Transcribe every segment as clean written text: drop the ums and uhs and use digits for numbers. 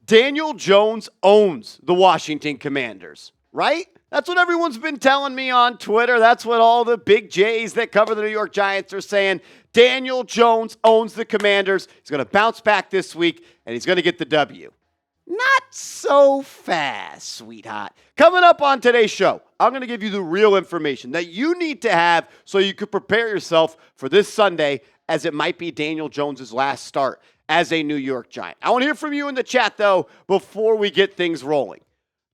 Daniel Jones owns the Washington Commanders, right? That's what everyone's been telling me on Twitter. That's what all the big J's that cover the New York Giants are saying. Daniel Jones owns the Commanders. He's going to bounce back this week, and he's going to get the W. Not so fast, sweetheart. Coming up on today's show, I'm going to give you the real information that you need to have so you can prepare yourself for this Sunday, as it might be Daniel Jones' last start as a New York Giant. I want to hear from you in the chat, though, before we get things rolling.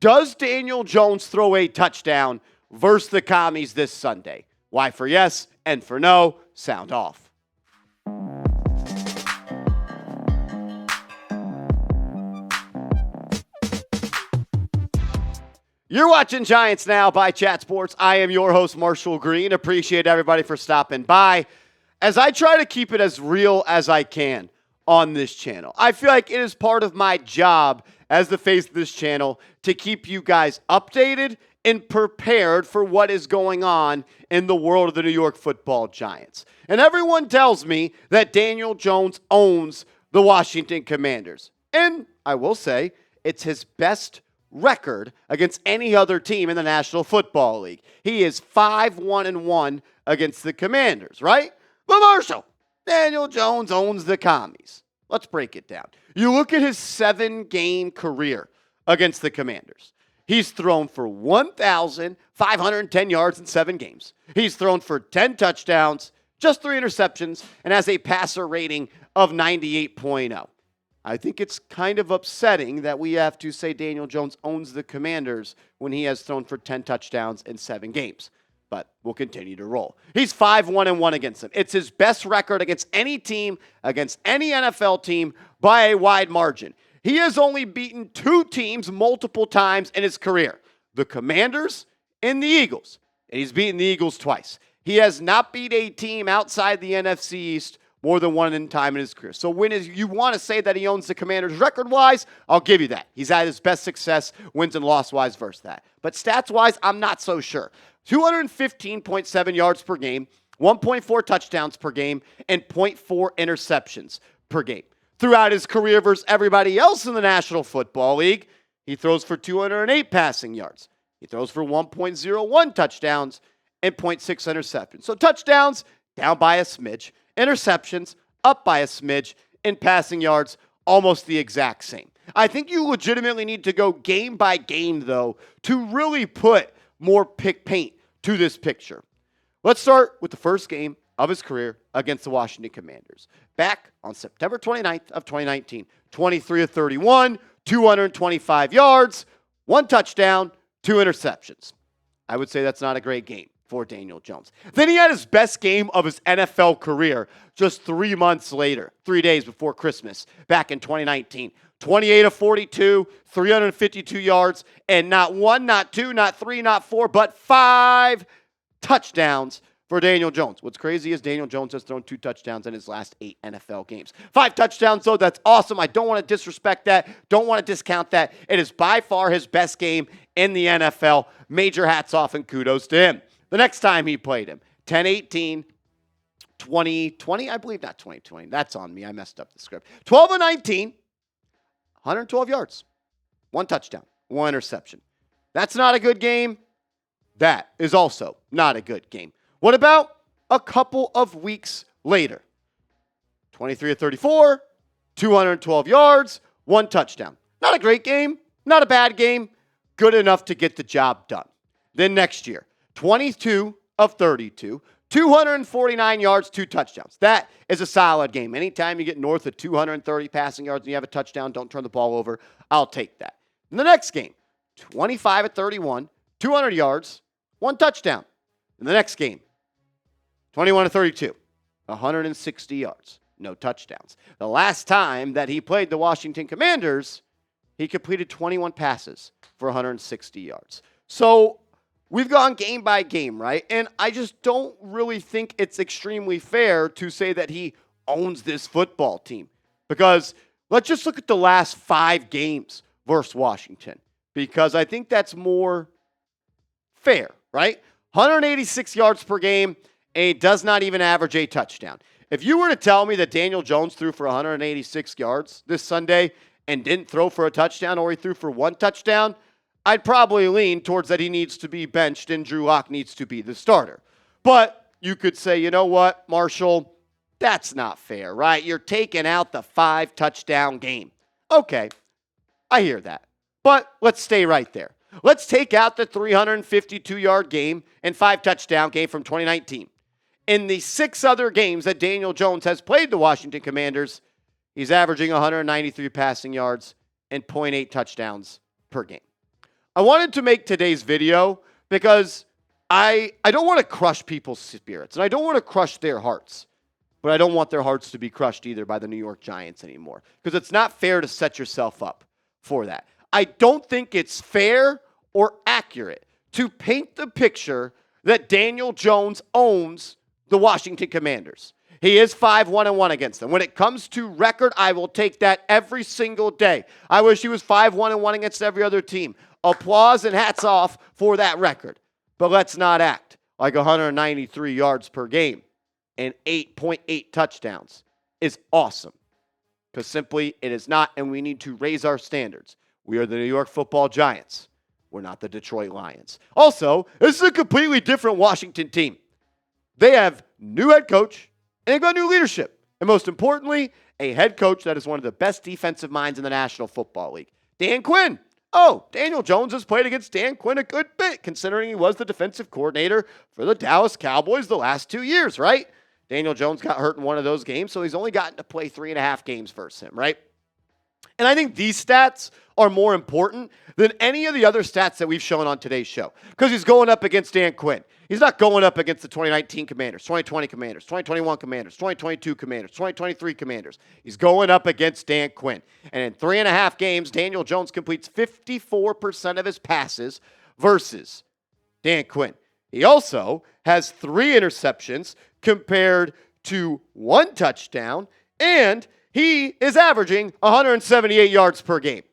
Does Daniel Jones throw a touchdown versus the Commies this Sunday? Y for yes and for no, sound off. You're watching Giants Now by Chat Sports. I am your host, Marshall Green. Appreciate everybody for stopping by. As I try to keep it as real as I can on this channel, I feel like it is part of my job as the face of this channel to keep you guys updated and prepared for what is going on in the world of the New York Football Giants. And everyone tells me that Daniel Jones owns the Washington Commanders. And I will say it's his best record against any other team in the National Football League. He is 5-1-1 against the Commanders, right? But Marshall, Daniel Jones owns the Commies. Let's break it down. You look at his 7-game career against the Commanders. He's thrown for 1,510 yards in 7 games. He's thrown for 10 touchdowns, just 3 interceptions, and has a passer rating of 98.0. I think it's kind of upsetting that we have to say Daniel Jones owns the Commanders when he has thrown for 10 touchdowns in 7 games. But we'll continue to roll. He's 5-1-1 against them. It's his best record against any team, against any NFL team, by a wide margin. He has only beaten 2 teams multiple times in his career, the Commanders and the Eagles. And he's beaten the Eagles twice. He has not beat a team outside the NFC East more than one time in his career. So when you want to say that he owns the Commanders record-wise, I'll give you that. He's had his best success, wins and loss-wise versus that. But stats-wise, I'm not so sure. 215.7 yards per game, 1.4 touchdowns per game, and 0.4 interceptions per game. Throughout his career versus everybody else in the National Football League, he throws for 208 passing yards. He throws for 1.01 touchdowns and 0.6 interceptions. So touchdowns, down by a smidge. Interceptions, up by a smidge. And passing yards, almost the exact same. I think you legitimately need to go game by game, though, to really put more paint to this picture. Let's start with the first game of his career against the Washington Commanders. Back on September 29th of 2019, 23 of 31, 225 yards, 1 touchdown, 2 interceptions. I would say that's not a great game for Daniel Jones. Then he had his best game of his NFL career just 3 months later, 3 days before Christmas, back in 2019. 28 of 42, 352 yards, and not 1, not 2, not 3, not 4, but 5 touchdowns for Daniel Jones. What's crazy is Daniel Jones has thrown 2 touchdowns in his last 8 NFL games. 5 touchdowns, though, that's awesome. I don't want to disrespect that. Don't want to discount that. It is by far his best game in the NFL. Major hats off and kudos to him. The next time he played him, 10-18, 2020, I believe, not 2020. That's on me. I messed up the script. 12 of 19, 112 yards, 1 touchdown, 1 interception. That's not a good game. That is also not a good game. What about a couple of weeks later? 23 of 34, 212 yards, 1 touchdown. Not a great game, not a bad game, good enough to get the job done. Then next year, 22 of 32, 249 yards, 2 touchdowns. That is a solid game. Anytime you get north of 230 passing yards and you have a touchdown, don't turn the ball over, I'll take that. In the next game, 25 of 31, 200 yards, 1 touchdown. In the next game, 21 of 32, 160 yards, no touchdowns. The last time that he played the Washington Commanders, he completed 21 passes for 160 yards. So we've gone game by game, right? And I just don't really think it's extremely fair to say that he owns this football team. Because let's just look at the last 5 games versus Washington. Because I think that's more fair, right? 186 yards per game, and he does not even average a touchdown. If you were to tell me that Daniel Jones threw for 186 yards this Sunday and didn't throw for a touchdown or he threw for one touchdown, I'd probably lean towards that he needs to be benched and Drew Lock needs to be the starter. But you could say, you know what, Marshall, that's not fair, right? You're taking out the 5-touchdown game. Okay, I hear that. But let's stay right there. Let's take out the 352-yard game and 5-touchdown game from 2019. In the 6 other games that Daniel Jones has played the Washington Commanders, he's averaging 193 passing yards and 0.8 touchdowns per game. I wanted to make today's video because I don't want to crush people's spirits, and I don't want to crush their hearts. But I don't want their hearts to be crushed either by the New York Giants anymore, because it's not fair to set yourself up for that. I don't think it's fair or accurate to paint the picture that Daniel Jones owns the Washington Commanders. He is 5-1-1 against them. When it comes to record, I will take that every single day. I wish he was 5-1-1 against every other team. Applause and hats off for that record. But let's not act like 193 yards per game and 8.8 touchdowns is awesome. Because simply it is not, and we need to raise our standards. We are the New York Football Giants. We're not the Detroit Lions. Also, this is a completely different Washington team. They have new head coach, and they've got new leadership. And most importantly, a head coach that is one of the best defensive minds in the National Football League. Dan Quinn. Oh, Daniel Jones has played against Dan Quinn a good bit, considering he was the defensive coordinator for the Dallas Cowboys the last 2 years, right? Daniel Jones got hurt in one of those games, so he's only gotten to play 3.5 games versus him, right? And I think these stats are more important than any of the other stats that we've shown on today's show, because he's going up against Dan Quinn. He's not going up against the 2019 Commanders, 2020 Commanders, 2021 Commanders, 2022 Commanders, 2023 Commanders. He's going up against Dan Quinn. And in 3.5 games, Daniel Jones completes 54% of his passes versus Dan Quinn. He also has 3 interceptions compared to 1 touchdown, and he is averaging 178 yards per game.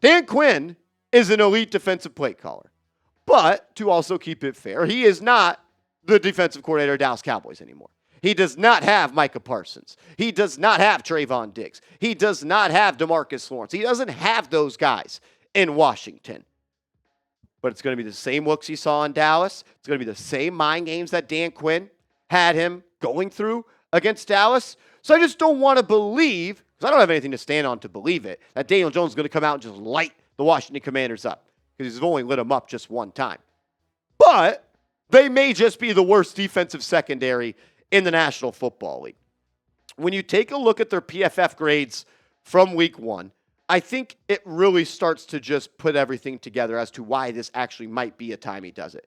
Dan Quinn is an elite defensive play caller. But to also keep it fair, he is not the defensive coordinator of Dallas Cowboys anymore. He does not have Micah Parsons. He does not have Trayvon Diggs. He does not have DeMarcus Lawrence. He doesn't have those guys in Washington. But it's going to be the same looks he saw in Dallas. It's going to be the same mind games that Dan Quinn had him going through against Dallas. So I just don't want to believe, because I don't have anything to stand on to believe it, that Daniel Jones is going to come out and just light the Washington Commanders up, because he's only lit them up just one time. But they may just be the worst defensive secondary in the National Football League. When you take a look at their PFF grades from week 1, I think it really starts to just put everything together as to why this actually might be a time he does it.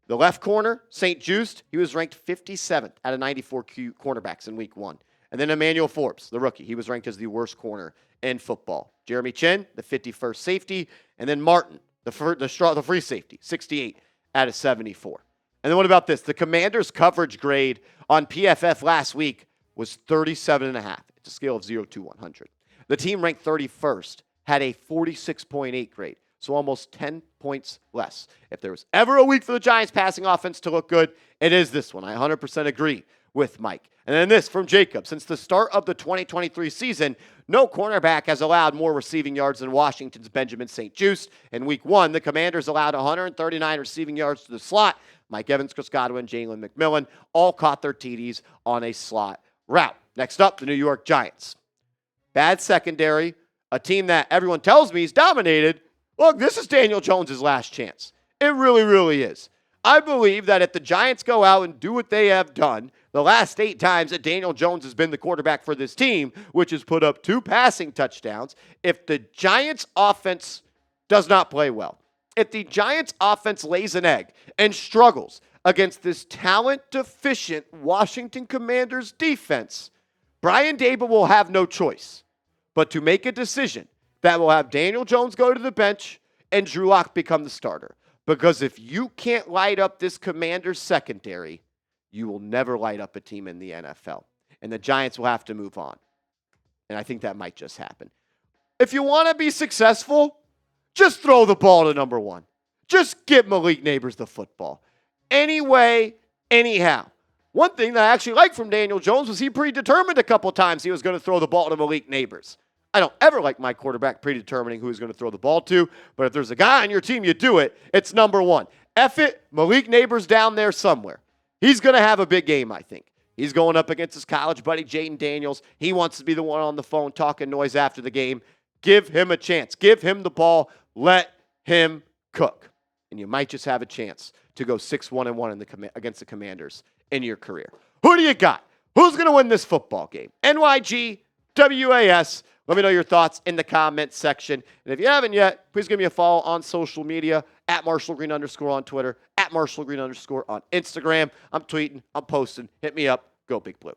The left corner, St. Juste, he was ranked 57th out of 94 cornerbacks in week 1. And then Emmanuel Forbes, the rookie, he was ranked as the worst corner in football. Jeremy Chin, the 51st safety, and then Martin, the free safety, 68 out of 74. And then what about this? The Commanders' coverage grade on PFF last week was 37.5. It's a scale of 0 to 100. The team ranked 31st had a 46.8 grade, so almost 10 points less. If there was ever a week for the Giants' passing offense to look good, it is this one. I 100% agree with Mike. And then this from Jacob. Since the start of the 2023 season, no cornerback has allowed more receiving yards than Washington's Benjamin St. Juste. In week 1, the Commanders allowed 139 receiving yards to the slot. Mike Evans, Chris Godwin, Jalen McMillan all caught their TDs on a slot route. Next up, the New York Giants. Bad secondary, a team that everyone tells me is dominated. Look, this is Daniel Jones' last chance. It really, really is. I believe that if the Giants go out and do what they have done the last 8 times that Daniel Jones has been the quarterback for this team, which has put up 2 passing touchdowns, if the Giants' offense does not play well, if the Giants' offense lays an egg and struggles against this talent-deficient Washington Commanders defense, Brian Daboll will have no choice but to make a decision that will have Daniel Jones go to the bench and Drew Lock become the starter. Because if you can't light up this Commanders secondary, you will never light up a team in the NFL. And the Giants will have to move on. And I think that might just happen. If you want to be successful, just throw the ball to number 1. Just get Malik Neighbors the football. Anyway, anyhow. One thing that I actually liked from Daniel Jones was he predetermined a couple times he was going to throw the ball to Malik Neighbors. I don't ever like my quarterback predetermining who he's going to throw the ball to, but if there's a guy on your team, you do it. It's number one. F it, Malik Neighbors down there somewhere. He's going to have a big game, I think. He's going up against his college buddy, Jaden Daniels. He wants to be the one on the phone talking noise after the game. Give him a chance. Give him the ball. Let him cook. And you might just have a chance to go 6-1-1 against the Commanders in your career. Who do you got? Who's going to win this football game? NYG, WAS. Let me know your thoughts in the comments section. And if you haven't yet, please give me a follow on social media at @MarshallGreen_ on Twitter, at @MarshallGreen_ on Instagram. I'm tweeting, I'm posting. Hit me up. Go Big Blue.